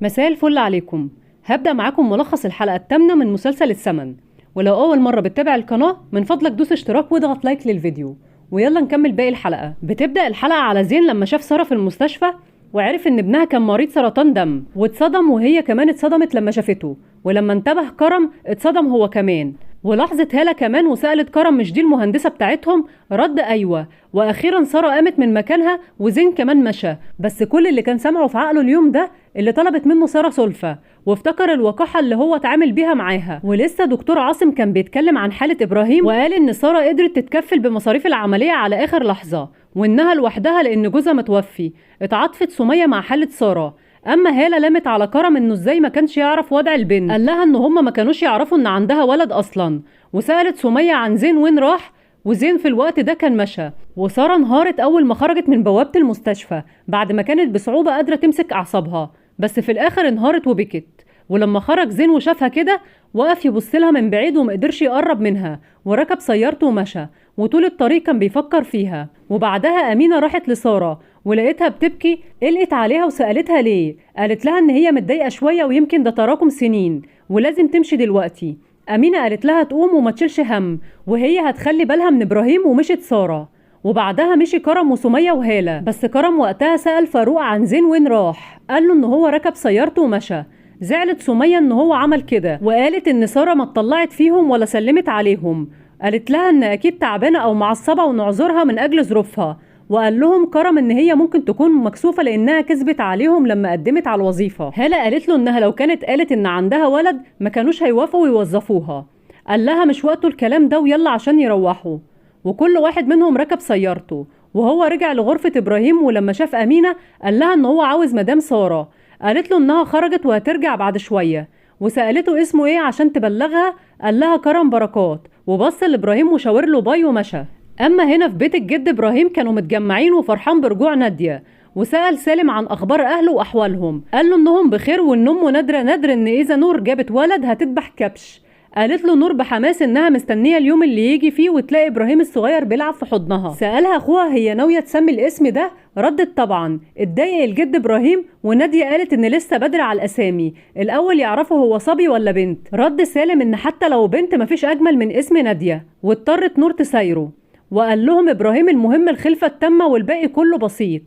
مساء الفل عليكم. هبدأ معاكم ملخص الحلقة الثامنة من مسلسل السمن. ولو أول مرة بتتابع القناة من فضلك دوس اشتراك واضغط لايك للفيديو، ويلا نكمل باقي الحلقة. بتبدأ الحلقة على زين لما شاف سارة في المستشفى وعرف ان ابنها كان مريض سرطان دم، واتصدم وهي كمان اتصدمت لما شافته، ولما انتبه كرم اتصدم هو كمان. ولاحظت هالة كمان وسألت كرم مش دي المهندسة بتاعتهم؟ رد أيوة. وأخيرا سارة قامت من مكانها وزين كمان مشى، بس كل اللي كان سامعه في عقله اليوم ده اللي طلبت منه سارة سلفة، وافتكر الوقاحة اللي هو اتعامل بيها معاها. ولسه دكتور عاصم كان بيتكلم عن حالة إبراهيم وقال إن سارة قدرت تتكفل بمصاريف العملية على آخر لحظة، وإنها لوحدها لأن جوزها متوفي. اتعاطفت سمية مع حالة سارة. اما هالة لامت على كرم انه ازاي ما كانش يعرف وضع البنت، قال لها ان هما ما كانوش يعرفوا ان عندها ولد اصلا. وسألت سمية عن زين وين راح، وزين في الوقت ده كان مشى. وسارة انهارت اول ما خرجت من بوابة المستشفى بعد ما كانت بصعوبة قادرة تمسك اعصابها، بس في الاخر انهارت وبكت. ولما خرج زين وشافها كده وقف يبص لها من بعيد ومقدرش يقرب منها، وركب سيارته ومشى. وطول الطريق كان بيفكر فيها. وبعدها أمينة راحت لسارة ولقيتها بتبكي، قلقت عليها وسألتها ليه. قالت لها ان هي متضايقة شوية ويمكن ده تراكم سنين ولازم تمشي دلوقتي. أمينة قالت لها تقوم وما تشيلش هم، وهي هتخلي بالها من إبراهيم. ومشت سارة، وبعدها مشي كرم وسمية وهالة. بس كرم وقتها سأل فاروق عن زين وين راح، قال له ان هو ركب سيارته ومشى. زعلت سمية ان هو عمل كده، وقالت ان سارة ما اتطلعت فيهم ولا سلمت عليهم. قالت لها ان اكيد تعبانة او معصبة ونعذرها من اجل ظروفها. وقال لهم كرم ان هي ممكن تكون مكسوفة لانها كذبت عليهم لما قدمت على الوظيفة. هالة قالت له انها لو كانت قالت ان عندها ولد ما كانوش هيوافقوا يوظفوها. قال لها مش وقته الكلام ده ويلا عشان يروحوا. وكل واحد منهم ركب سيارته، وهو رجع لغرفة ابراهيم. ولما شاف امينة قال لها ان هو عاوز مدام سارة. قالت له انها خرجت وهترجع بعد شوية، وسألته اسمه ايه عشان تبلغها. قال لها كرم بركات، وبص لابراهيم وشاور له باي ومشى. اما هنا في بيت الجد ابراهيم كانوا متجمعين وفرحان برجوع نادية. وسأل سالم عن اخبار اهله واحوالهم، قال له انهم بخير وان امه نادرة ان اذا نور جابت ولد هتذبح كبش. قالت له نور بحماس انها مستنيه اليوم اللي يجي فيه وتلاقي ابراهيم الصغير بيلعب في حضنها. سالها اخوها هي ناويه تسمي الاسم ده، ردت طبعا. اتضايق الجد ابراهيم، وناديه قالت ان لسه بدري على الاسامي، الاول يعرفوا هو صبي ولا بنت. رد سالم ان حتى لو بنت مفيش اجمل من اسم ناديه، واضطرت نور تسايره. وقال لهم ابراهيم المهم الخلفه التامه والباقي كله بسيط.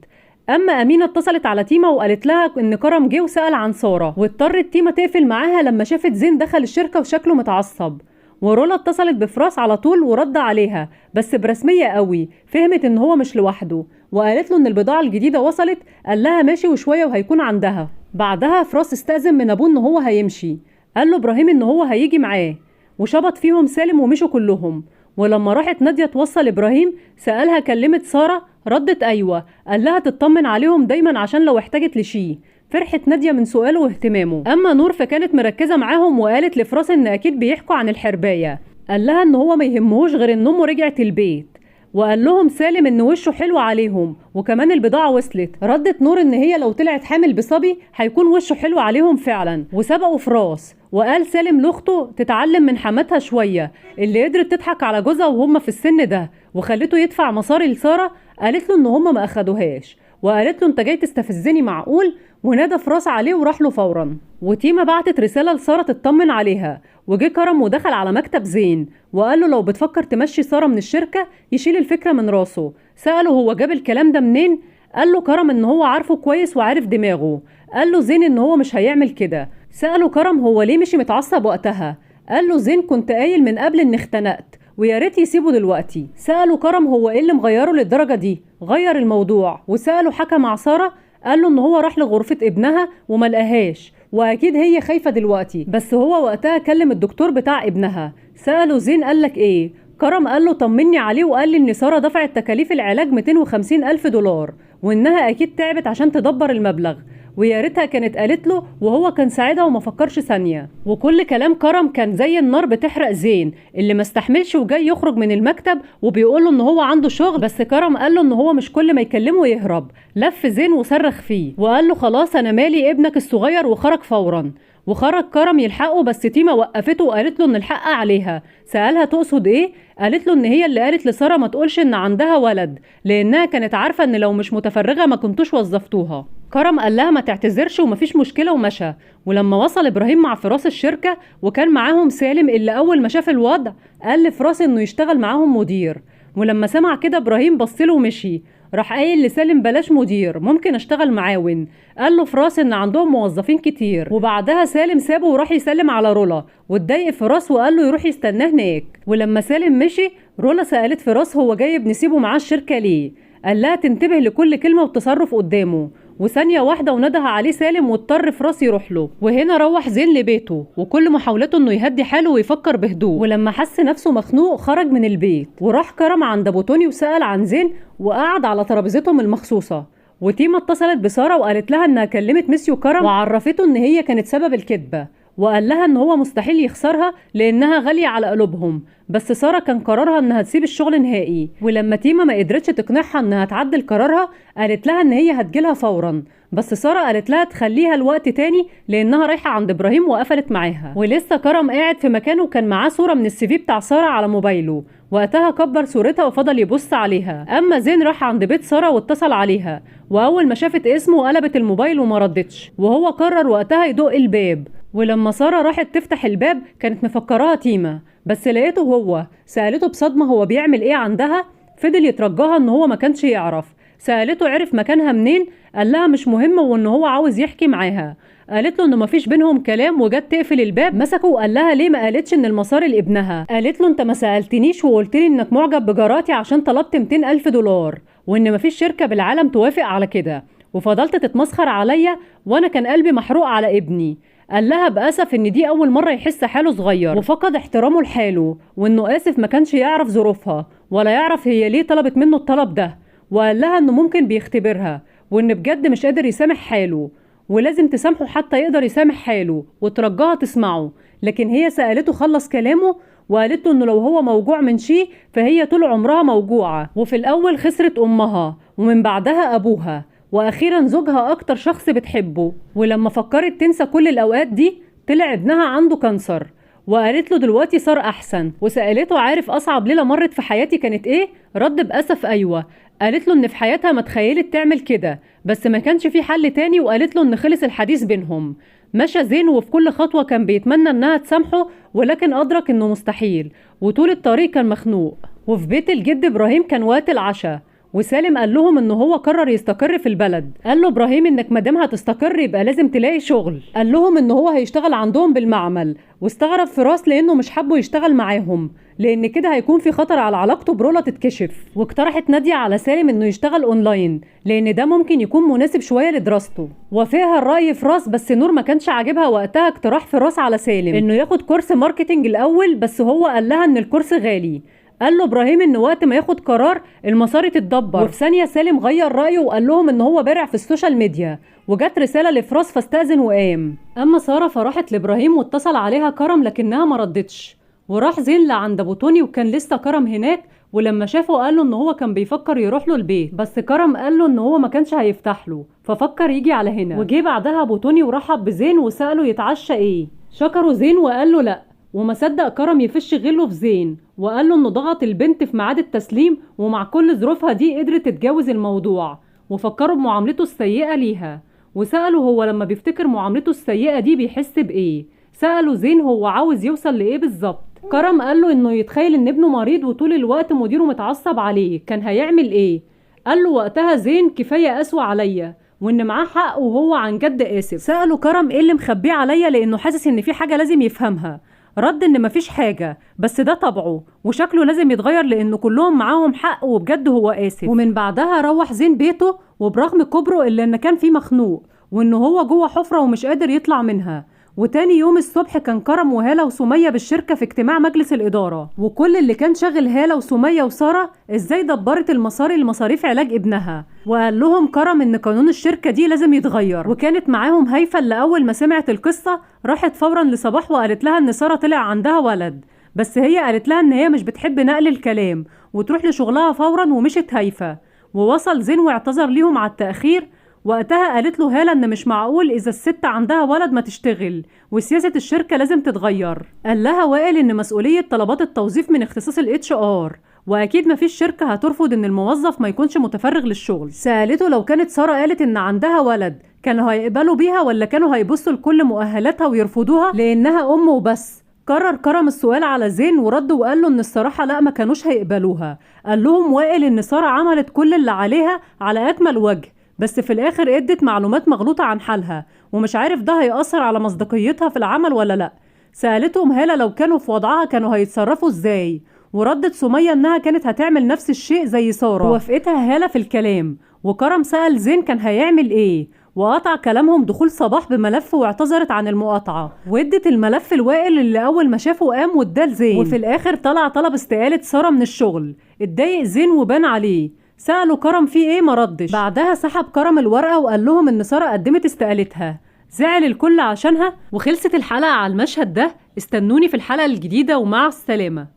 اما امينه اتصلت على تيما وقالت لها ان كرم جه وسال عن ساره، واضطرت تيما تقفل معاها لما شافت زين دخل الشركه وشكله متعصب. ورولا اتصلت بفراس على طول ورد عليها بس برسميه قوي، فهمت ان هو مش لوحده، وقالت له ان البضاعه الجديده وصلت. قال لها ماشي وشويه وهيكون عندها. بعدها فراس استأذن من ابوه ان هو هيمشي، قال له ابراهيم ان هو هيجي معاه، وشبط فيهم سالم ومشوا كلهم. ولما راحت نادية توصل إبراهيم سألها كلمت سارة، ردت أيوة. قال لها تطمن عليهم دايما عشان لو احتاجت لشي. فرحت نادية من سؤاله واهتمامه. أما نور فكانت مركزة معاهم وقالت لفراس إن أكيد بيحكوا عن الحرباية. قال لها إن هو ما يهمهوش غير إن أمه رجعت البيت. وقال لهم سالم إن وشه حلو عليهم وكمان البضاعة وصلت. ردت نور إن هي لو طلعت حامل بصبي هيكون وشه حلو عليهم فعلا. وسبقوا فراس. وقال سالم لاخته تتعلم من حماتها شويه اللي قدرت تضحك على جوزها وهم في السن ده وخلته يدفع مصاري لساره. قالت له ان هم ما اخدوهاش، وقالت له انت جاي تستفزني معقول؟ ونادى فراس عليه وراح له فورا. وتيما بعتت رساله لساره تطمن عليها. وجه كرم ودخل على مكتب زين وقال له لو بتفكر تمشي ساره من الشركه يشيل الفكره من راسه. ساله هو جاب الكلام ده منين؟ قال له كرم ان هو عارفه كويس وعارف دماغه. قال له زين ان هو مش هيعمل كده. سأله كرم هو ليه مشي متعصب وقتها؟ قال له زين كنت قايل من قبل ان اختنقت ويا ريت يسيبه دلوقتي. سأله كرم هو ايه اللي مغيره للدرجة دي؟ غير الموضوع. وسأله حكى مع سارة، قال له ان هو راح لغرفة ابنها وما لقاهاش، واكيد هي خايفة دلوقتي، بس هو وقتها كلم الدكتور بتاع ابنها. سأله زين قالك ايه؟ كرم قال له طمني عليه وقال لي ان سارة دفعت تكاليف العلاج 250 ألف دولار، وانها اكيد تعبت عشان تدبر المبلغ، ويا ريتها كانت قالت له وهو كان ساعدها وما فكرش ثانيه. وكل كلام كرم كان زي النار بتحرق زين اللي ما استحملش وجاي يخرج من المكتب وبيقول له ان هو عنده شغل. بس كرم قال له ان هو مش كل ما يكلمه يهرب. لف زين وصرخ فيه وقال له خلاص انا مالي ابنك الصغير، وخرج فورا. وخرج كرم يلحقه بس تيما وقفته وقالت له ان الحق عليها. سألها تقصد ايه؟ قالت له ان هي اللي قالت لسارة ما تقولش ان عندها ولد، لانها كانت عارفة ان لو مش متفرغة ما كنتوش وظفتوها. كرم قال لها ما تعتذرش ومفيش مشكلة ومشى. ولما وصل ابراهيم مع فراس الشركة وكان معاهم سالم اللي اول ما شاف الوضع قال لفراس انه يشتغل معاهم مدير. ولما سمع كده ابراهيم بصله ومشي. راح قايل لسالم بلاش مدير، ممكن اشتغل معاون. قال له فراس ان عندهم موظفين كتير. وبعدها سالم سابه وراح يسلم على رولا واتضايق فراس وقال له يروح يستناه هناك. ولما سالم مشي رولا سألت فراس هو جايب نسيبه معاه الشركة ليه. قال لها تنتبه لكل كلمة وتصرف قدامه. وثانية واحدة ونده عليه سالم واضطر فراس يروح له. وهنا روح زين لبيته وكل محاولته انه يهدي حاله ويفكر بهدوء. ولما حس نفسه مخنوق خرج من البيت وراح كرم عند ابو توني وسأل عن زين وقعد على ترابيزتهم المخصوصة. وتيما اتصلت بسارة وقالت لها انها كلمت ميسيو كرم وعرفته ان هي كانت سبب الكذبة، وقال لها ان هو مستحيل يخسرها لانها غالية على قلوبهم. بس سارة كان قرارها انها تسيب الشغل نهائي. ولما تيما ما قدرتش تقنعها انها تعدل قرارها قالت لها ان هي هتجيلها فورا. بس سارة قالت لها تخليها لوقت تاني لانها رايحة عند ابراهيم وقفلت معاها. ولسه كرم قاعد في مكانه كان معاه صورة من السي في بتاع سارة على موبايله. وقتها كبر صورتها وفضل يبص عليها. اما زين راح عند بيت سارة واتصل عليها، واول ما شافت اسمه قلبت الموبايل وما ردتش. وهو قرر وقتها يدق الباب. ولما سارة راحت تفتح الباب كانت مفكراها تيما، بس لقيته هو. سألته بصدمة هو بيعمل ايه عندها. فضل يترجاها ان هو ما كانش يعرف. سألته عرف مكانها منين. قال لها مش مهمة وان هو عاوز يحكي معاها. قالت له انه مفيش بينهم كلام وجت تقفل الباب مسكه وقال لها ليه ما قالتش ان المصاري لابنها. قالت له انت ما سألتنيش وقلت لي انك معجب بجاراتي عشان طلبت 200,000 دولار وان مفيش شركة بالعالم توافق على كده، وفضلت تتمسخر عليا وانا كان قلبي محروق على ابني. قال لها بأسف ان دي اول مرة يحس حاله صغير وفقد احترامه لحاله، وانه اسف ما كانش يعرف ظروفها ولا يعرف هي ليه طلبت منه الطلب ده. وقال لها انه ممكن بيختبرها وان بجد مش قادر يسامح حاله ولازم تسامحه حتى يقدر يسامح حاله، وترجاها تسمعه. لكن هي سألته خلص كلامه وقالت له انه لو هو موجوع من شيء فهي طول عمرها موجوعة، وفي الاول خسرت امها ومن بعدها ابوها واخيرا زوجها اكتر شخص بتحبه. ولما فكرت تنسى كل الاوقات دي طلع ابنها عنده كانسر. وقالت له دلوقتي صار احسن. وسألته عارف اصعب ليلة مرت في حياتي كانت ايه؟ رد بأسف ايوه. قالت له ان في حياتها ما تخيلت تعمل كده بس ما كانش في حل تاني. وقالت له ان خلص الحديث بينهم. مشى زين وفي كل خطوة كان بيتمنى انها تسامحه ولكن ادرك انه مستحيل، وطول الطريق كان مخنوق. وفي بيت الجد ابراهيم كان وقت العشاء وسالم قال لهم انه هو قرر يستقر في البلد. قال له ابراهيم انك مادام هتستقر يبقى لازم تلاقي شغل. قال لهم انه هو هيشتغل عندهم بالمعمل. واستغرب فراس لانه مش حابه يشتغل معاهم لان كده هيكون في خطر على علاقته برولا تتكشف. واقترحت نادية على سالم انه يشتغل اونلاين لان ده ممكن يكون مناسب شوية لدراسته. وافقها الرأي فراس بس نور ما كانش عاجبها وقتها اقتراح فراس على سالم انه ياخد كورس ماركتينج الاول، بس هو قال لها ان الكورس غالي. قال له ابراهيم ان وقت ما ياخد قرار المصاري تتدبر. وفي ثانيه سالم غير رايه وقال لهم ان هو بارع في السوشيال ميديا. وجت رساله لفراس فاستأذن وقام. اما ساره فراحت لابراهيم واتصل عليها كرم لكنها ما ردتش. وراح زين لعند ابو توني وكان لسه كرم هناك. ولما شافه قال له ان هو كان بيفكر يروح له البيت بس كرم قال له ان هو ما كانش هيفتح له ففكر يجي على هنا. وجي بعدها ابو توني ورحب بزين وسأله يتعشى ايه. شكره زين وقال له لا، وما صدق كرم يفش غله في زين وقال له انه ضغط البنت في ميعاد التسليم ومع كل ظروفها دي قدرت تتجاوز الموضوع. وفكروا بمعاملته السيئة ليها. وسأله هو لما بيفتكر معاملته السيئة دي بيحس بايه. سأله زين هو عاوز يوصل لايه بالظبط. كرم قال له انه يتخيل ان ابنه مريض وطول الوقت مديره متعصب عليه كان هيعمل ايه. قال له وقتها زين كفاية قسوة عليا وان معاه حق وهو عن جد اسف. سأله كرم ايه اللي مخبيه عليا لانه حاسس ان في حاجة لازم يفهمها. رد ان مفيش حاجة بس ده طبعه وشكله لازم يتغير لانه كلهم معاهم حق وبجد هو اسف. ومن بعدها روح زين بيته وبرغم كبره الا ان كان فيه مخنوق وانه هو جوه حفرة ومش قادر يطلع منها. وتاني يوم الصبح كان كرم وهالة وسمية بالشركة في اجتماع مجلس الإدارة وكل اللي كان شاغل هالة وسمية وسارة ازاي دبرت المصاري لمصاريف علاج ابنها. وقال لهم كرم ان قانون الشركة دي لازم يتغير. وكانت معاهم هيفا اللي اول ما سمعت القصة راحت فورا لصباح وقالت لها ان سارة طلع عندها ولد، بس هي قالت لها ان هي مش بتحب نقل الكلام وتروح لشغلها فورا. ومشت هيفا ووصل زين واعتذر ليهم على التأخير. وقتها قالت له هالة ان مش معقول اذا الست عندها ولد ما تشتغل وسياسة الشركة لازم تتغير. قال لها وائل ان مسؤولية طلبات التوظيف من اختصاص الاتش ار واكيد مفيش شركة هترفض ان الموظف ما يكونش متفرغ للشغل. سألته لو كانت سارة قالت ان عندها ولد كانوا هيقبلوا بيها ولا كانوا هيبصوا لكل مؤهلاتها ويرفضوها لانها ام وبس؟ كرر كرم السؤال على زين ورد وقال له ان الصراحة لا، ما كانوش هيقبلوها. قال لهم وائل ان سارة عملت كل اللي عليها على اكمل وجه، بس في الاخر ادت معلومات مغلوطة عن حالها، ومش عارف ده هيأثر على مصداقيتها في العمل ولا لا. سألتهم هالة لو كانوا في وضعها كانوا هيتصرفوا ازاي، وردت سمية انها كانت هتعمل نفس الشيء زي سارة، ووافقتها هالة في الكلام. وكرم سأل زين كان هيعمل ايه، وقطع كلامهم دخول صباح بملف واعتذرت عن المقاطعة، وادت الملف لوائل اللي اول ما شافه قام واداه لزين. وفي الاخر طلع طلب استقالة سارة من الشغل. اتضايق زين وبان عليه. سألوا كرم فيه ايه، ما ردش. بعدها سحب كرم الورقة وقال لهم ان سارة قدمت استقالتها. زعل الكل عشانها. وخلصت الحلقة على المشهد ده. استنوني في الحلقة الجديدة ومع السلامة.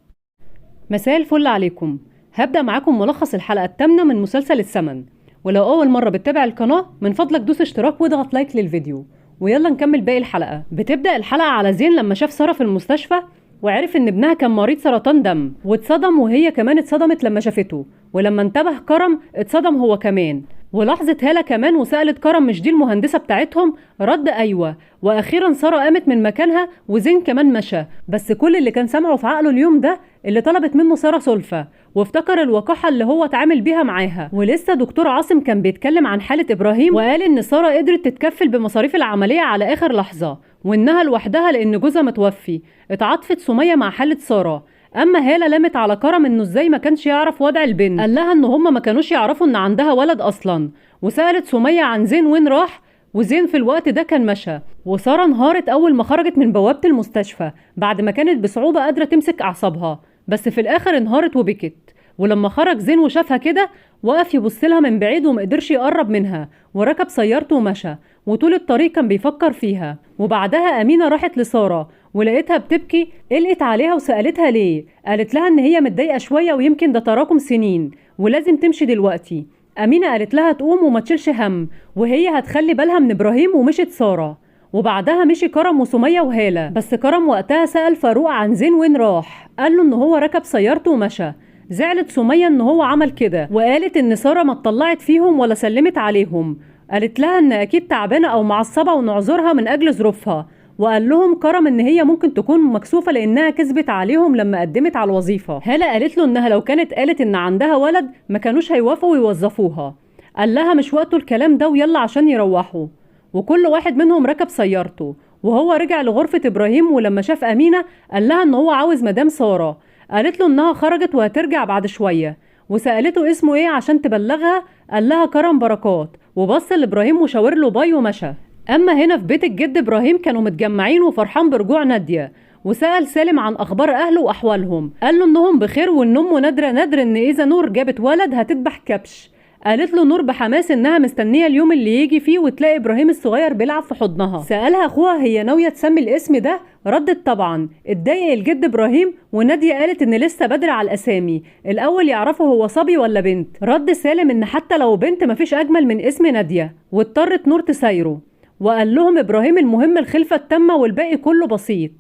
مساء الفل عليكم. هبدأ معاكم ملخص الحلقة الثامنة من مسلسل السمن. ولو أول مرة بتتابع القناة من فضلك دوس اشتراك واضغط لايك للفيديو، ويلا نكمل باقي الحلقة. بتبدأ الحلقة على زين لما شاف سارة في المستشفى وعرف ان ابنها كان مريض سرطان دم، واتصدم وهي كمان اتصدمت لما شافته. ولما انتبه كرم اتصدم هو كمان. ولاحظت هالة كمان وسألت كرم مش دي المهندسة بتاعتهم؟ رد ايوه. واخيرا سارة قامت من مكانها وزين كمان مشى. بس كل اللي كان سامعه في عقله اليوم ده اللي طلبت منه سارة سلفة، وافتكر الوقاحة اللي هو اتعامل بيها معاها. ولسه دكتور عاصم كان بيتكلم عن حالة ابراهيم وقال ان سارة قدرت تتكفل بمصاريف العملية على اخر لحظة، وانها لوحدها لان جوزها متوفي. اتعاطفت سمية مع حالة سارة. اما هالة لامت على كرم انه ازاي ما كانش يعرف وضع البنت. قال لها ان هما ما كانوش يعرفوا ان عندها ولد اصلا. وسألت سمية عن زين وين راح، وزين في الوقت ده كان مشى. وسارة انهارت اول ما خرجت من بوابة المستشفى بعد ما كانت بصعوبة قادرة تمسك اعصابها، بس في الاخر انهارت وبكت. ولما خرج زين وشافها كده وقف يبص لها من بعيد ومقدرش يقرب منها، وركب سيارته ومشى. وطول الطريق كان بيفكر فيها. وبعدها أمينة راحت لسارة ولقيتها بتبكي. قلقت عليها وسألتها ليه. قالت لها ان هي متضايقة شوية ويمكن ده تراكم سنين ولازم تمشي دلوقتي. أمينة قالت لها تقوم وما تشيلش هم، وهي هتخلي بالها من إبراهيم. ومشت سارة. وبعدها مشي كرم وسمية وهالة. بس كرم وقتها سأل فاروق عن زين وين راح، قال له ان هو ركب سيارته ومشى. زعلت سمية ان هو عمل كده وقالت ان سارة ما اتطلعت فيهم ولا سلمت عليهم. قالت لها ان اكيد تعبانة او معصبة ونعذرها من اجل ظروفها. وقال لهم كرم ان هي ممكن تكون مكسوفة لانها كذبت عليهم لما قدمت على الوظيفة. هالة قالت له انها لو كانت قالت ان عندها ولد ما كانوش هيوافقوا يوظفوها. قال لها مش وقته الكلام ده ويلا عشان يروحوا. وكل واحد منهم ركب سيارته. وهو رجع لغرفة ابراهيم ولما شاف امينة قال لها ان هو عاوز مدام سارة. قالت له انها خرجت وهترجع بعد شوية. وسألته اسمه ايه عشان تبلغها. قال لها كرم بركات. وبص لابراهيم وشاور له باي ومشى. اما هنا في بيت الجد ابراهيم كانوا متجمعين وفرحان برجوع نادية. وسأل سالم عن اخبار اهله واحوالهم. قال له انهم بخير وان امه نادرة ان اذا نور جابت ولد هتذبح كبش. قالت له نور بحماس انها مستنيه اليوم اللي يجي فيه وتلاقي ابراهيم الصغير بيلعب في حضنها. سالها اخوها هي ناويه تسمي الاسم ده. ردت طبعا. اتضايق الجد ابراهيم وناديه قالت ان لسه بدري على الاسامي، الاول يعرفوا هو صبي ولا بنت. رد سالم ان حتى لو بنت مفيش اجمل من اسم ناديه. واضطرت نور تسايره. وقال لهم ابراهيم المهم الخلفه التامه والباقي كله بسيط.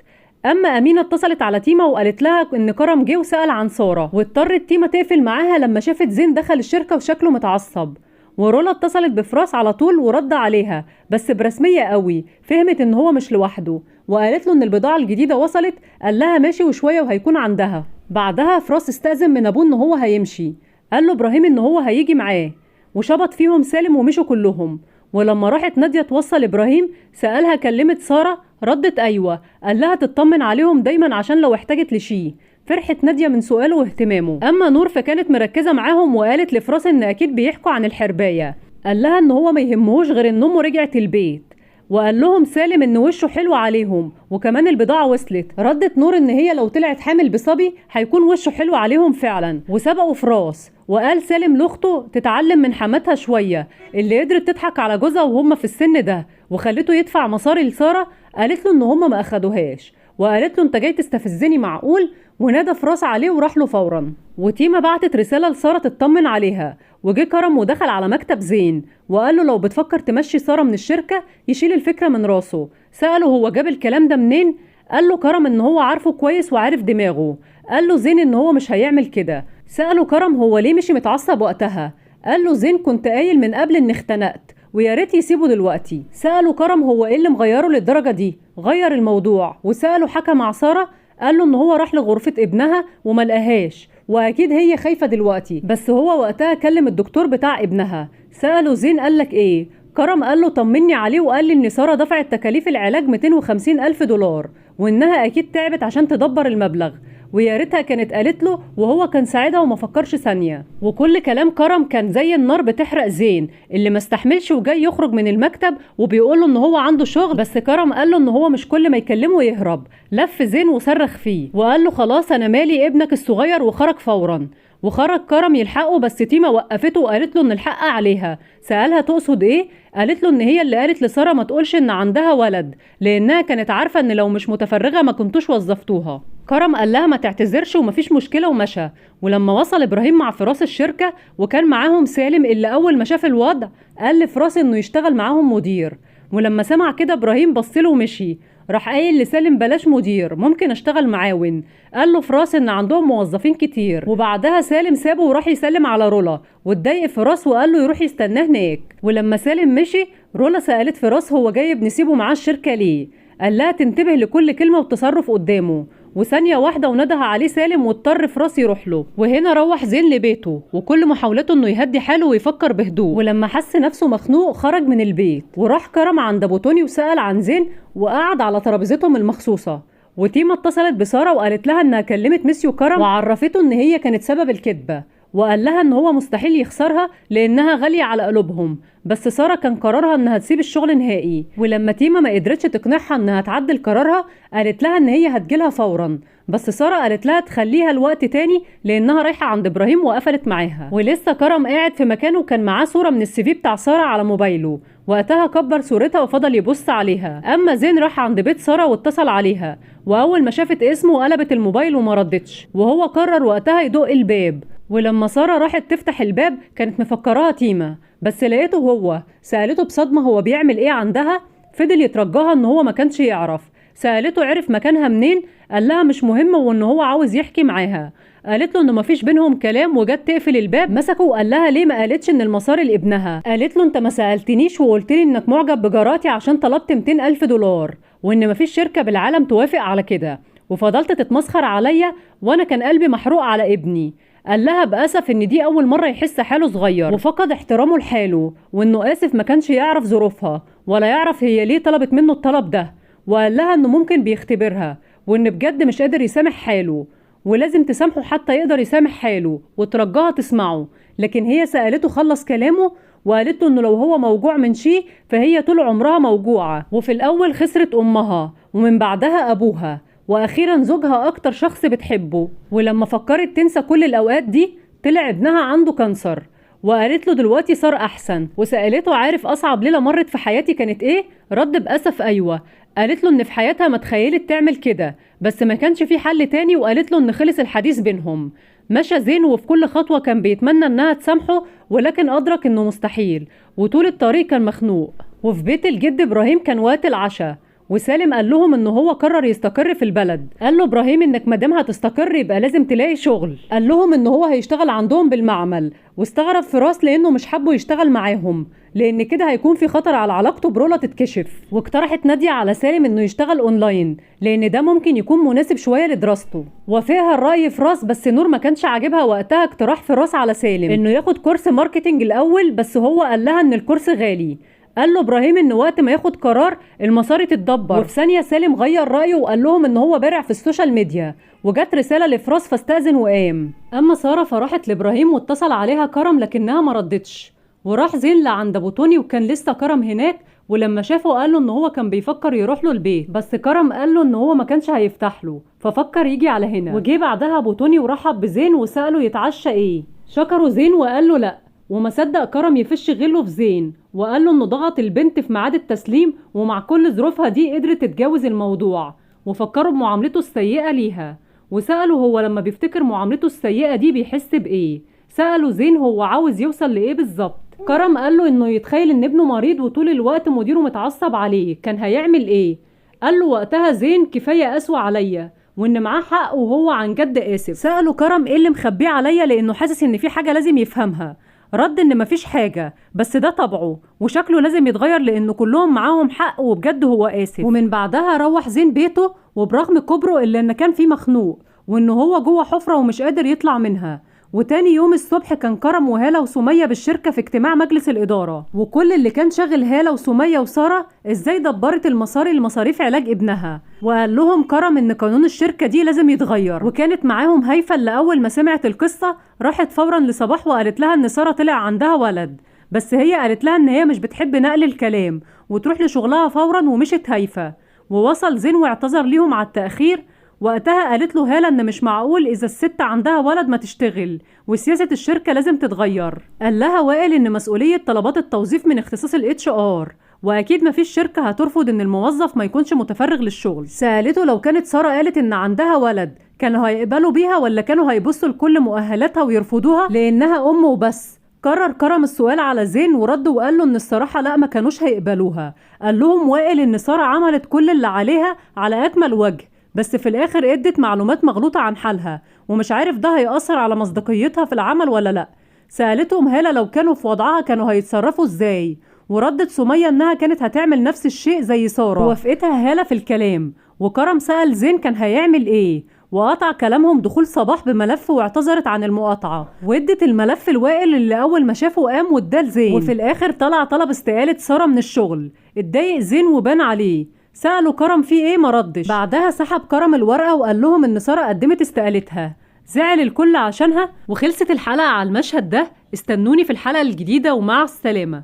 اما امينه اتصلت على تيما وقالت لها ان كرم جه وسال عن ساره، واضطرت تيما تقفل معاها لما شافت زين دخل الشركه وشكله متعصب. ورولا اتصلت بفراس على طول ورد عليها بس برسميه قوي، فهمت ان هو مش لوحده. وقالت له ان البضاعه الجديده وصلت. قال لها ماشي وشويه وهيكون عندها. بعدها فراس استأذن من ابوه ان هو هيمشي. قال له ابراهيم ان هو هيجي معاه. وشبط فيهم سالم ومشوا كلهم. ولما راحت نادية توصل ابراهيم سألها كلمت سارة. ردت ايوه. قال لها تطمن عليهم دايما عشان لو احتاجت لشيء. فرحت نادية من سؤاله واهتمامه. اما نور فكانت مركزة معاهم وقالت لفراس ان اكيد بيحكوا عن الحرباية. قال لها ان هو ما يهمهوش غير ان امه رجعت البيت. وقال لهم سالم ان وشه حلو عليهم وكمان البضاعة وصلت. ردت نور ان هي لو طلعت حامل بصبي هيكون وشه حلو عليهم فعلا. وسبقوا فراس. وقال سالم لاخته تتعلم من حماتها شوية اللي قدرت تضحك على جوزها وهم في السن ده وخلته يدفع مصاري لسارة. قالت له ان هم ما اخدوهاش. وقالت له انت جاي تستفزني معقول. ونادى فراس عليه وراح له فورا. وتيما بعتت رسالة لسارة تطمن عليها. وجه كرم ودخل على مكتب زين وقال له لو بتفكر تمشي سارة من الشركة يشيل الفكرة من راسه. سأله هو جاب الكلام ده منين. قال له كرم ان هو عارفه كويس وعارف دماغه. قال له زين ان هو مش هيعمل كده. سأله كرم هو ليه مشي متعصب وقتها. قال له زين كنت قايل من قبل ان اختنقت ويا ريت يسيبه دلوقتي. سألوا كرم هو ايه اللي مغيره للدرجة دي، غير الموضوع وسأله حكى مع سارة، قال له ان هو راح لغرفة ابنها وما لقاهاش، واكيد هي خايفة دلوقتي، بس هو وقتها كلم الدكتور بتاع ابنها. سأله زين قالك ايه؟ كرم قال له طمني عليه وقال لي ان سارة دفعت تكاليف العلاج 250 الف دولار، وانها اكيد تعبت عشان تدبر المبلغ، ويا ريتها كانت قالت له وهو كان ساعدها وما فكرش ثانيه. وكل كلام كرم كان زي النار بتحرق زين اللي ما استحملش وجاي يخرج من المكتب وبيقول له ان هو عنده شغل، بس كرم قال له ان هو مش كل ما يكلمه يهرب. لف زين وصرخ فيه وقال له خلاص انا مالي ابنك الصغير، وخرج فورا. وخرج كرم يلحقه، بس تيما وقفته وقالت له ان الحق عليها. سألها تقصد ايه؟ قالت له ان هي اللي قالت لسارة ما تقولش ان عندها ولد، لانها كانت عارفة ان لو مش متفرغة ما كنتوش وظفتوها. كرم قال لها ما تعتذرش ومفيش مشكلة ومشى. ولما وصل ابراهيم مع فراس الشركة وكان معاهم سالم اللي اول ما شاف الوضع قال لفراس انه يشتغل معاهم مدير. ولما سمع كده ابراهيم بصله ومشي، راح قايل لسالم بلاش مدير، ممكن اشتغل معاون. قال له فراس ان عندهم موظفين كتير. وبعدها سالم سابه وراح يسلم على رولا، واتضايق فراس وقال له يروح يستناه هناك. ولما سالم مشي رولا سألت فراس هو جايب نسيبه معاه الشركة ليه؟ قال لها تنتبه لكل كلمة وتصرف قدامه. وثانية واحدة ونده عليه سالم واضطر فراس يروح له. وهنا روح زين لبيته وكل محاولته انه يهدي حاله ويفكر بهدوء. ولما حس نفسه مخنوق خرج من البيت وراح كرم عند ابو توني وسأل عن زين وقعد على ترابيزتهم المخصوصة. وتيما اتصلت بسارة وقالت لها انها كلمت ميسيو كرم وعرفته ان هي كانت سبب الكذبة، وقال لها ان هو مستحيل يخسرها لانها غالية على قلوبهم، بس سارة كان قرارها انها تسيب الشغل نهائي. ولما تيما ما قدرتش تقنعها انها تعدل قرارها قالت لها ان هي هتجيلها فورا، بس سارة قالت لها تخليها الوقت تاني لانها رايحة عند ابراهيم وقفلت معاها. ولسه كرم قاعد في مكانه وكان معاه صورة من السي في بتاع سارة على موبايله، وقتها كبر صورتها وفضل يبص عليها. اما زين راح عند بيت سارة واتصل عليها، واول ما شافت اسمه قلبت الموبايل وما ردتش، وهو قرر وقتها يدق الباب. ولما سارة راحت تفتح الباب كانت مفكراها تيما، بس لقيته هو. سألته بصدمة هو بيعمل ايه عندها، فضل يترجاها ان هو ما كانش يعرف. سألته عرف مكانها منين، قال لها مش مهم وان هو عاوز يحكي معاها. قالت له انه مفيش بينهم كلام وجت تقفل الباب مسكه وقال لها ليه ما قالتش ان المصاري لابنها. قالت له انت ما سألتنيش وقلت لي انك معجب بجاراتي عشان طلبت 200 الف دولار، وان مفيش شركة بالعالم توافق على كده، وفضلت تتمسخر عليا وانا كان قلبي محروق على ابني. قال لها بأسف ان دي اول مرة يحس حاله صغير وفقد احترامه لحاله، وانه اسف ما كانش يعرف ظروفها ولا يعرف هي ليه طلبت منه الطلب ده. وقال لها انه ممكن بيختبرها وان بجد مش قادر يسامح حاله ولازم تسامحه حتى يقدر يسامح حاله، وترجاها تسمعه. لكن هي سألته خلص كلامه وقالت له انه لو هو موجوع من شيء فهي طول عمرها موجوعة، وفي الاول خسرت امها ومن بعدها ابوها واخيرا زوجها اكتر شخص بتحبه. ولما فكرت تنسى كل الاوقات دي طلع ابنها عنده كانسر، وقالت له دلوقتي صار احسن. وسألته عارف اصعب ليلة مرت في حياتي كانت ايه؟ رد بأسف ايوه. قالت له ان في حياتها ما تخيلت تعمل كده بس ما كانش في حل تاني، وقالت له ان خلص الحديث بينهم. مشى زين وفي كل خطوة كان بيتمنى انها تسامحه ولكن ادرك انه مستحيل، وطول الطريق كان مخنوق. وفي بيت الجد ابراهيم كان وقت العشاء، وسالم قال لهم انه هو قرر يستقر في البلد. قال له ابراهيم انك مادام هتستقر يبقى لازم تلاقي شغل. قال لهم انه هو هيشتغل عندهم بالمعمل، واستغرب فراس لانه مش حابه يشتغل معاهم لان كده هيكون في خطر على علاقته برولا تتكشف. واقترحت نادية على سالم انه يشتغل اونلاين لان ده ممكن يكون مناسب شويه لدراسته. وافقها الراي فراس، بس نور ما كانش عاجبها وقتها اقتراح فراس على سالم انه ياخد كورس ماركتينج الاول، بس هو قال لها ان الكورس غالي. قال له ابراهيم ان وقت ما ياخد قرار المصاري تتدبر. وفي ثانيه سالم غير رايه وقال لهم ان هو بارع في السوشيال ميديا، وجت رساله لفراس فاستأذن وقام. اما ساره فراحت لابراهيم واتصل عليها كرم لكنها ما ردتش، وراح زين لعند ابو توني وكان لسه كرم هناك. ولما شافه قال له ان هو كان بيفكر يروح له البيت، بس كرم قال له ان هو ما كانش هيفتح له ففكر يجي على هنا. وجي بعدها ابو توني ورحب بزين وسأله يتعشى ايه. شكره زين وقال له لا، وما صدق كرم يفش غله في زين وقال له انه ضغط البنت في ميعاد التسليم ومع كل ظروفها دي قدرت تتجاوز الموضوع، وفكره بمعاملته السيئة ليها. وسأله هو لما بيفتكر معاملته السيئة دي بيحس بايه. سأله زين هو عاوز يوصل لايه بالظبط. كرم قال له انه يتخيل ان ابنه مريض وطول الوقت مديره متعصب عليه كان هيعمل ايه. قال له وقتها زين كفاية قسوة عليا وان معاه حق وهو عن جد اسف. سأله كرم ايه اللي مخبيه عليا لانه حاسس ان في حاجة لازم يفهمها. رد ان مفيش حاجة، بس ده طبعه وشكله لازم يتغير لان كلهم معاهم حق وبجد هو آسف. ومن بعدها روح زين بيته، وبرغم كبره الا ان كان فيه مخنوق وان هو جوه حفرة ومش قادر يطلع منها. وتاني يوم الصبح كان كرم وهالة وسمية بالشركة في اجتماع مجلس الإدارة، وكل اللي كان شاغل هالة وسمية وسارة ازاي دبرت المصاري لمصاريف علاج ابنها. وقال لهم كرم ان قانون الشركة دي لازم يتغير. وكانت معاهم هيفا اللي اول ما سمعت القصة راحت فورا لصباح وقالت لها ان سارة طلع عندها ولد، بس هي قالت لها ان هي مش بتحب نقل الكلام وتروح لشغلها فورا. ومشت هيفا ووصل زين واعتذر ليهم على التأخير. وقتها قالت له هالة ان مش معقول اذا الست عندها ولد ما تشتغل، وسياسة الشركة لازم تتغير. قال لها وائل ان مسؤولية طلبات التوظيف من اختصاص الاتش ار، واكيد مفيش شركة هترفض ان الموظف ما يكونش متفرغ للشغل. سألته لو كانت سارة قالت ان عندها ولد كانوا هيقبلوا بيها ولا كانوا هيبصوا لكل مؤهلاتها ويرفضوها لانها ام وبس. كرر كرم السؤال على زين ورد وقال له ان الصراحة لا، ما كانوش هيقبلوها. قال لهم وائل ان سارة عملت كل اللي عليها على اكمل وجه، بس في الاخر ادت معلومات مغلوطة عن حالها ومش عارف ده هيأثر على مصداقيتها في العمل ولا لا. سألتهم هالة لو كانوا في وضعها كانوا هيتصرفوا ازاي، وردت سمية انها كانت هتعمل نفس الشيء زي سارة، ووافقتها هالة في الكلام. وكرم سأل زين كان هيعمل ايه، وقطع كلامهم دخول صباح بملف واعتذرت عن المقاطعة، وادت الملف لوائل اللي اول ما شافه قام واداه لزين. وفي الاخر طلع طلب استقالة سارة من الشغل. اتضايق زين وبان عليه. سألوا كرم فيه ايه، مردش. بعدها سحب كرم الورقة وقال لهم ان سارة قدمت استقالتها. زعل الكل عشانها. وخلصت الحلقة على المشهد ده. استنوني في الحلقة الجديدة ومع السلامة.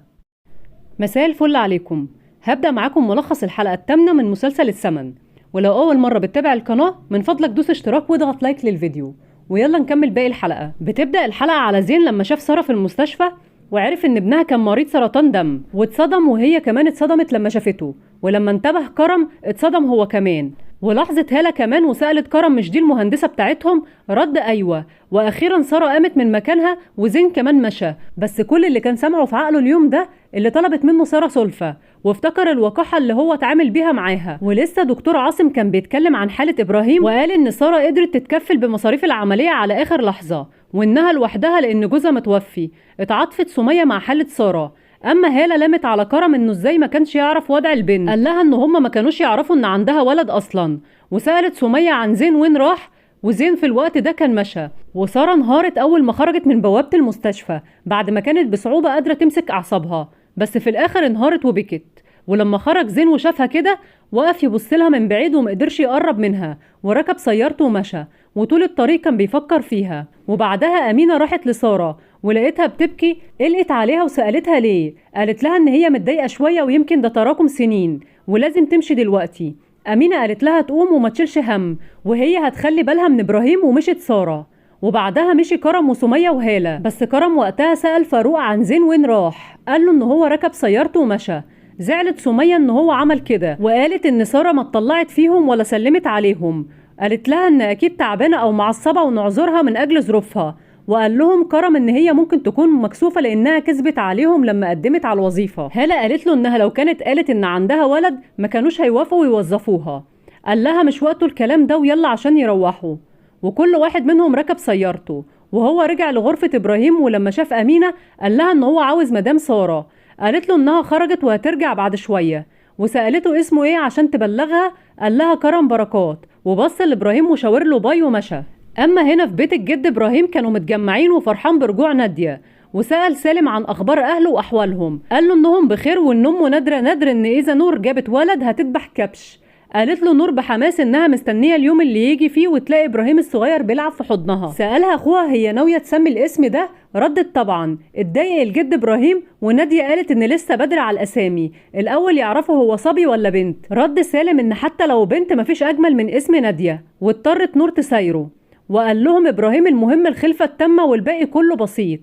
مساء الفل عليكم. هبدأ معاكم ملخص الحلقة الثامنة من مسلسل السمن. ولو أول مرة بتتابع القناة من فضلك دوس اشتراك واضغط لايك للفيديو، ويلا نكمل باقي الحلقة. بتبدأ الحلقة على زين لما شاف سارة في المستشفى وعرف ان ابنها كان مريض سرطان دم، واتصدم وهي كمان اتصدمت لما شافته. ولما انتبه كرم اتصدم هو كمان. ولاحظت هالة كمان وسألت كرم مش دي المهندسة بتاعتهم؟ رد ايوه. واخيرا سارة قامت من مكانها وزين كمان مشى. بس كل اللي كان سامعه في عقله اليوم ده اللي طلبت منه سارة سلفة، وافتكر الوقاحة اللي هو اتعامل بيها معاها. ولسه دكتور عاصم كان بيتكلم عن حالة ابراهيم وقال ان سارة قدرت تتكفل بمصاريف العملية على اخر لحظة وانها لوحدها لان جوزها متوفي. اتعاطفت سمية مع حالة سارة. اما هالة لامت على كرم انه ازاي ما كانش يعرف وضع البنت. قال لها ان هما ما كانوش يعرفوا ان عندها ولد اصلا. وسألت سمية عن زين وين راح، وزين في الوقت ده كان مشى. وسارة انهارت اول ما خرجت من بوابة المستشفى بعد ما كانت بصعوبة قادرة تمسك اعصابها، بس في الاخر انهارت وبكت. ولما خرج زين وشافها كده وقف يبصلها من بعيد ومقدرش يقرب منها، وركب سيارته ومشى. وطول الطريق كان بيفكر فيها. وبعدها أمينة راحت لسارة ولقيتها بتبكي. قلقت عليها وسألتها ليه. قالت لها ان هي متضايقة شوية ويمكن ده تراكم سنين ولازم تمشي دلوقتي. أمينة قالت لها تقوم وما تشيلش هم وهي هتخلي بالها من إبراهيم، ومشت سارة. وبعدها مشي كرم وسمية وهالة. بس كرم وقتها سأل فاروق عن زين وين راح، قال له ان هو ركب سيارته ومشى. زعلت سمية ان هو عمل كده وقالت ان سارة ما اتطلعت فيهم ولا سلمت عليهم. قالت لها ان اكيد تعبانة او معصبة ونعذرها من اجل ظروفها. وقال لهم كرم ان هي ممكن تكون مكسوفة لانها كذبت عليهم لما قدمت على الوظيفة. هالة قالت له انها لو كانت قالت ان عندها ولد ما كانوش هيوافقوا يوظفوها. قال لها مش وقته الكلام ده ويلا عشان يروحوا. وكل واحد منهم ركب سيارته. وهو رجع لغرفة ابراهيم ولما شاف امينة قال لها ان هو عاوز مدام سارة. قالت له انها خرجت وهترجع بعد شوية. وسألته اسمه ايه عشان تبلغها. قال لها كرم بركات. وبص لابراهيم وشاور له باي ومشى. اما هنا في بيت الجد ابراهيم كانوا متجمعين وفرحان برجوع نادية. وسأل سالم عن اخبار اهله واحوالهم. قال له انهم بخير وان امه نادرة ان اذا نور جابت ولد هتذبح كبش. قالت له نور بحماس انها مستنيه اليوم اللي يجي فيه وتلاقي ابراهيم الصغير بيلعب في حضنها. سالها اخوها هي ناويه تسمي الاسم ده. ردت طبعا. اتضايق الجد ابراهيم وناديه قالت ان لسه بدري على الاسامي، الاول يعرفوا هو صبي ولا بنت. رد سالم ان حتى لو بنت مفيش اجمل من اسم ناديه، واضطرت نور تسايره. وقال لهم ابراهيم المهم الخلفه التامه والباقي كله بسيط.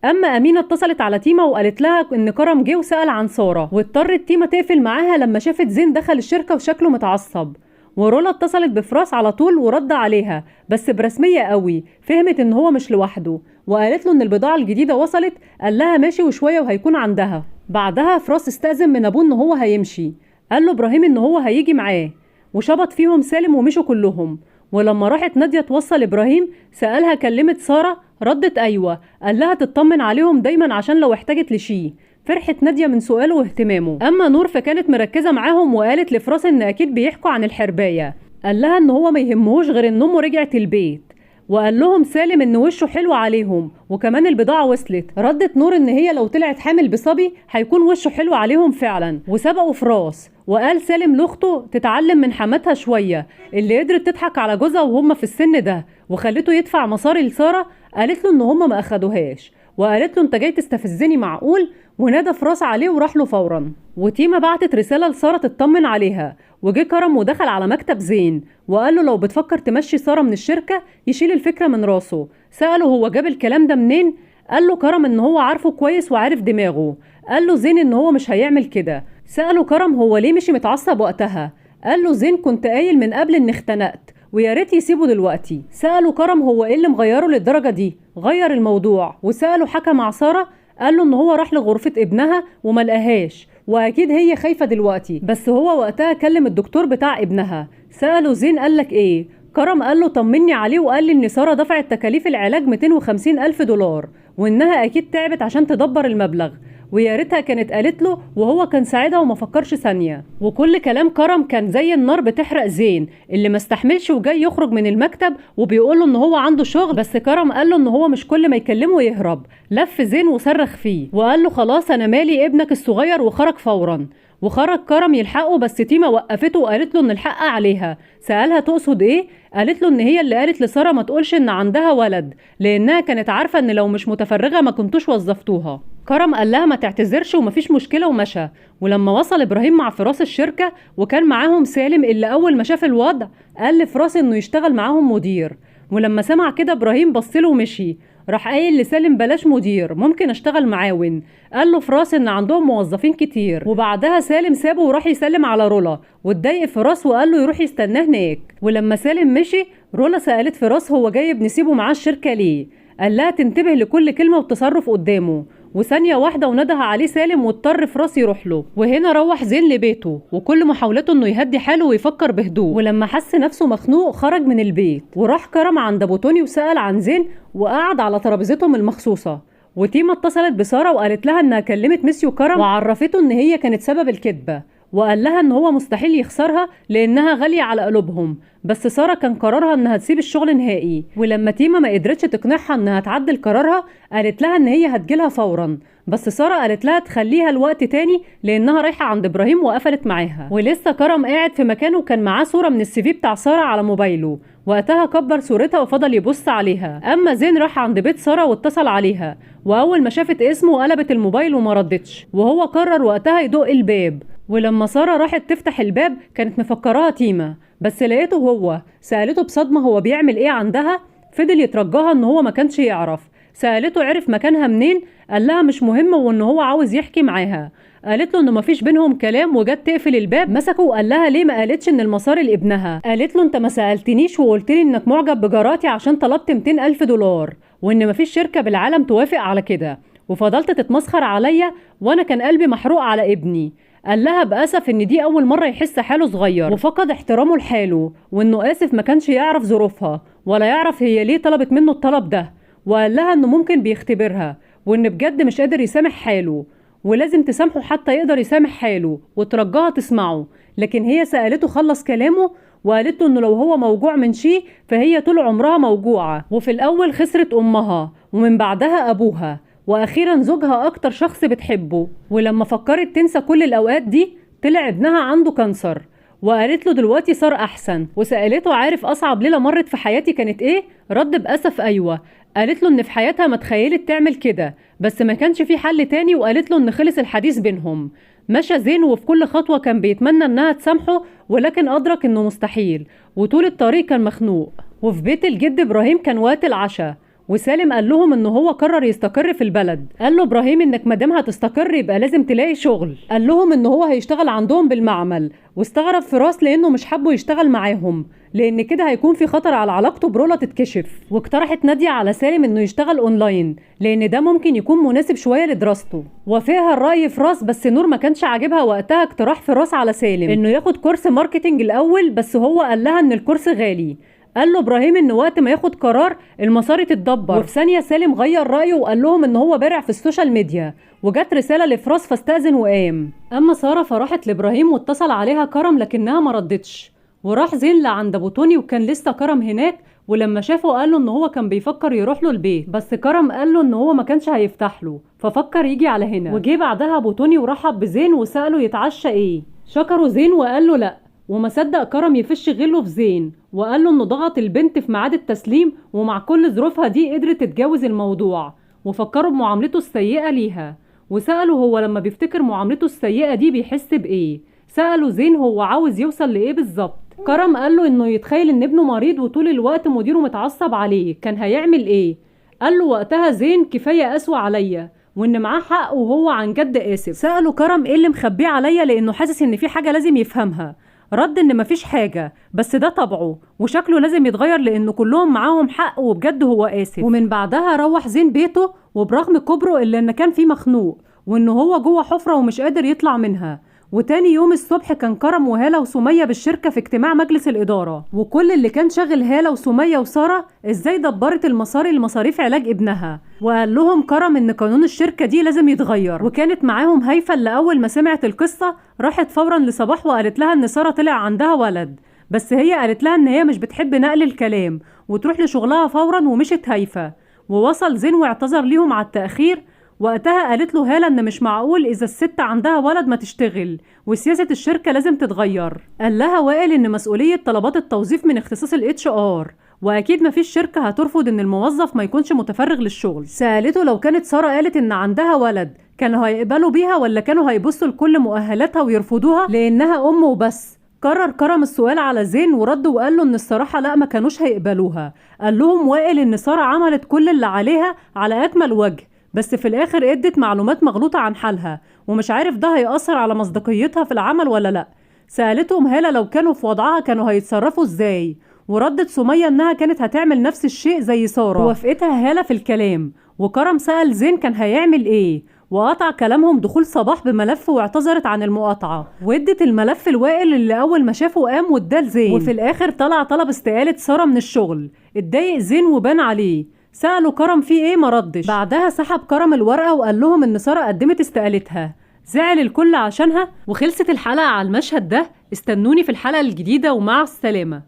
اما امينه اتصلت على تيمه وقالت لها ان كرم جه وسال عن ساره، واضطرت تيمه تقفل معاها لما شافت زين دخل الشركه وشكله متعصب. ورولا اتصلت بفراس على طول ورد عليها بس برسميه قوي، فهمت ان هو مش لوحده وقالت له ان البضاعه الجديده وصلت. قال لها ماشي وشويه وهيكون عندها. بعدها فراس استأذن من ابوه ان هو هيمشي. قال له ابراهيم ان هو هيجي معاه وشبط فيهم سالم ومشوا كلهم. ولما راحت نادية توصل ابراهيم سألها كلمت سارة، ردت ايوه، قال لها تطمن عليهم دايما عشان لو احتاجت لشي. فرحت نادية من سؤاله واهتمامه. اما نور فكانت مركزة معاهم وقالت لفراس ان اكيد بيحكوا عن الحرباية. قال لها ان هو ما يهمهوش غير ان امه رجعت البيت، وقال لهم سالم ان وشه حلو عليهم وكمان البضاعة وصلت. ردت نور ان هي لو طلعت حامل بصبي هيكون وشه حلو عليهم فعلا. وسبقوا فراس وقال سالم لاخته تتعلم من حماتها شوية اللي قدرت تضحك على جوزها وهم في السن ده وخلته يدفع مصاري لسارة. قالت له ان هم ما اخدوهاش وقالت له انت جاي تستفزني معقول؟ ونادى فراس عليه وراح له فورا. وتيما بعتت رسالة لسارة تطمن عليها. وجه كرم ودخل على مكتب زين وقال له لو بتفكر تمشي سارة من الشركة يشيل الفكرة من راسه. سأله هو جاب الكلام ده منين؟ قال له كرم ان هو عارفه كويس وعارف دماغه. قال له زين ان هو مش هيعمل كده. سأله كرم هو ليه مشي متعصب وقتها؟ قال له زين كنت قايل من قبل اني اختنقت ويا ريت يسيبه دلوقتي. سأله كرم هو ايه اللي مغيره للدرجة دي؟ غير الموضوع. وسأله حكى مع سارة، قال له ان هو راح لغرفة ابنها وما لقاهاش واكيد هي خايفة دلوقتي، بس هو وقتها كلم الدكتور بتاع ابنها. سأله زين قالك ايه؟ كرم قال له طمني عليه وقال لي ان سارة دفعت تكاليف العلاج 250 الف دولار وانها اكيد تعبت عشان تدبر المبلغ ويا ريتها كانت قالت له وهو كان ساعدها وما فكرش ثانيه. وكل كلام كرم كان زي النار بتحرق زين اللي ما استحملش وجاي يخرج من المكتب وبيقول له ان هو عنده شغل، بس كرم قال له ان هو مش كل ما يكلمه يهرب. لف زين وصرخ فيه وقال له خلاص انا مالي ابنك الصغير وخرج فورا. وخرج كرم يلحقه بس تيما وقفته وقالت له ان الحق عليها. سألها تقصد ايه؟ قالت له ان هي اللي قالت لسارة ما تقولش ان عندها ولد لانها كانت عارفة ان لو مش متفرغة ما كنتوش وظفتوها. كرم قال لها ما تعتذرش ومفيش مشكلة ومشى. ولما وصل ابراهيم مع فراس الشركة وكان معاهم سالم اللي اول ما شاف الوضع قال لفراس انه يشتغل معاهم مدير. ولما سمع كده ابراهيم بصله ومشي. راح قايل لسالم بلاش مدير، ممكن اشتغل معاون. قال له فراس ان عندهم موظفين كتير. وبعدها سالم سابه وراح يسلم على رولا واتضايق فراس وقال له يروح يستناه هناك. ولما سالم مشي رولا سألت فراس هو جايب نسيبه معاه الشركة ليه؟ قال لها تنتبه لكل كلمة وتصرف قدامه. وثانية واحدة ونده عليه سالم واضطر فراس يروح له. وهنا روح زين لبيته وكل محاولته انه يهدي حاله ويفكر بهدوء. ولما حس نفسه مخنوق خرج من البيت وراح كرم عند ابو توني وسأل عن زين وقعد على ترابيزتهم المخصوصة. وتيما اتصلت بسارة وقالت لها انها كلمت ميسيو كرم وعرفته ان هي كانت سبب الكذبة، وقال لها ان هو مستحيل يخسرها لانها غالية على قلوبهم. بس سارة كان قرارها انها تسيب الشغل نهائي. ولما تيما ما قدرتش تقنعها انها تعدل قرارها قالت لها ان هي هتجيلها فورا، بس سارة قالت لها تخليها لوقت تاني لانها رايحة عند ابراهيم وقفلت معاها. ولسه كرم قاعد في مكانه كان معاه صورة من السي في بتاع سارة على موبايله. وقتها كبر صورتها وفضل يبص عليها. اما زين راح عند بيت سارة واتصل عليها واول ما شافت اسمه قلبت الموبايل وما ردتش. وهو قرر وقتها يدق الباب. ولما سارة راحت تفتح الباب كانت مفكراها تيما بس لقيته هو. سألته بصدمة هو بيعمل ايه عندها؟ فضل يترجاها ان هو ما كانش يعرف. سألته عرف مكانها منين؟ قال لها مش مهمة وان هو عاوز يحكي معاها. قالت له انه مفيش بينهم كلام وجت تقفل الباب مسكه وقال لها ليه ما قالتش ان المصاري لابنها؟ قالت له انت ما سألتنيش وقلت لي انك معجب بجاراتي عشان طلبت 200 الف دولار وان مفيش شركة بالعالم توافق على كده وفضلت تتمسخر عليا وانا كان قلبي محروق على ابني. قال لها بأسف ان دي اول مرة يحس حاله صغير وفقد احترامه لحاله وانه اسف ما كانش يعرف ظروفها ولا يعرف هي ليه طلبت منه الطلب ده. وقال لها انه ممكن بيختبرها وان بجد مش قادر يسامح حاله ولازم تسامحه حتى يقدر يسامح حاله وترجاها تسمعه. لكن هي سألته خلص كلامه وقالت له انه لو هو موجوع من شيء فهي طول عمرها موجوعة وفي الاول خسرت امها ومن بعدها ابوها واخيرا زوجها اكتر شخص بتحبه. ولما فكرت تنسى كل الاوقات دي طلع ابنها عنده كانسر. وقالت له دلوقتي صار احسن. وسألته عارف اصعب ليلة مرت في حياتي كانت ايه؟ رد بأسف ايوه. قالت له ان في حياتها ما تخيلت تعمل كده بس ما كانش في حل تاني وقالت له ان خلص الحديث بينهم. مشى زين وفي كل خطوة كان بيتمنى انها تسامحه ولكن ادرك انه مستحيل وطول الطريق كان مخنوق. وفي بيت الجد ابراهيم كان وقت العشاء وسالم قال لهم انه هو قرر يستقر في البلد. قال له ابراهيم انك مادام هتستقر يبقى لازم تلاقي شغل. قال لهم انه هو هيشتغل عندهم بالمعمل واستغرب فراس لانه مش حابه يشتغل معاهم لان كده هيكون في خطر على علاقته برولا تتكشف. واقترحت نادية على سالم انه يشتغل اونلاين لان ده ممكن يكون مناسب شوية لدراسته. وافقها الرأي فراس بس نور ما كانش عاجبها وقتها اقتراح فراس على سالم انه ياخد كورس ماركتينج الاول بس هو قال لها ان الكورس غالي. قال له ابراهيم ان وقت ما ياخد قرار المسار تتدبر، وفي ثانيه سالم غير رايه وقال لهم ان هو بارع في السوشيال ميديا، وجت رساله لفراس فاستأذن وقام. اما ساره فراحت لابراهيم واتصل عليها كرم لكنها ما ردتش، وراح زين لعند ابو توني وكان لسه كرم هناك، ولما شافه قال له ان هو كان بيفكر يروح له البيت، بس كرم قال له ان هو ما كانش هيفتح له ففكر يجي على هنا. وجه بعدها ابو توني ورحب بزين وسأله يتعشى ايه، شكره زين وقال له لا، وما صدق كرم يفش غله في زين وقال له انه ضغط البنت في ميعاد التسليم ومع كل ظروفها دي قدرت تتجاوز الموضوع، وفكره بمعاملته السيئة ليها. وسأله هو لما بيفتكر معاملته السيئة دي بيحس بايه، سأله زين هو عاوز يوصل لايه بالظبط. كرم قال له انه يتخيل ان ابنه مريض وطول الوقت مديره متعصب عليه كان هيعمل ايه. قال له وقتها زين كفاية قسوة عليا وان معاه حق وهو عن جد اسف. سأله كرم ايه اللي مخبيه عليا لانه حاسس ان في حاجة لازم يفهمها، رد ان مفيش حاجة بس ده طبعه وشكله لازم يتغير لانه كلهم معاهم حق وبجد هو اسف. ومن بعدها روح زين بيته وبرغم كبره الا ان كان فيه مخنوق وانه هو جوه حفرة ومش قادر يطلع منها. وتاني يوم الصبح كان كرم وهالة وسمية بالشركة في اجتماع مجلس الإدارة، وكل اللي كان شاغل هالة وسمية وسارة ازاي دبرت المصاري لمصاريف علاج ابنها. وقال لهم كرم ان قانون الشركة دي لازم يتغير. وكانت معاهم هيفا اللي اول ما سمعت القصة راحت فورا لصباح وقالت لها ان سارة طلع عندها ولد، بس هي قالت لها ان هي مش بتحب نقل الكلام وتروح لشغلها فورا. ومشت هيفا ووصل زين واعتذر ليهم على التأخير. وقتها قالت له هالة ان مش معقول اذا الست عندها ولد ما تشتغل وسياسة الشركة لازم تتغير. قال لها وائل ان مسؤولية طلبات التوظيف من اختصاص الاتش ار، واكيد مفيش شركة هترفض ان الموظف ما يكونش متفرغ للشغل. سألته لو كانت سارة قالت ان عندها ولد كانوا هيقبلوا بيها ولا كانوا هيبصوا لكل مؤهلاتها ويرفضوها لانها ام وبس. كرر كرم السؤال على زين ورد وقال له ان الصراحة لا ما كانوش هيقبلوها. قال لهم وائل ان سارة عملت كل اللي عليها على اكمل وجه، بس في الاخر ادت معلومات مغلوطة عن حالها ومش عارف ده هيأثر على مصداقيتها في العمل ولا لا. سألتهم هالة لو كانوا في وضعها كانوا هيتصرفوا ازاي، وردت سمية انها كانت هتعمل نفس الشيء زي سارة ووافقتها هالة في الكلام. وكرم سأل زين كان هيعمل ايه، وقطع كلامهم دخول صباح بملف واعتذرت عن المقاطعة وادت الملف لوائل اللي اول ما شافه قام واداه لزين. وفي الاخر طلع طلب استقالة سارة من الشغل. اتضايق زين وبان عليه، سألوا كرم فيه ايه ما ردش. بعدها سحب كرم الورقة وقال لهم ان سارة قدمت استقالتها. زعل الكل عشانها وخلصت الحلقة على المشهد ده. استنوني في الحلقة الجديدة ومع السلامة.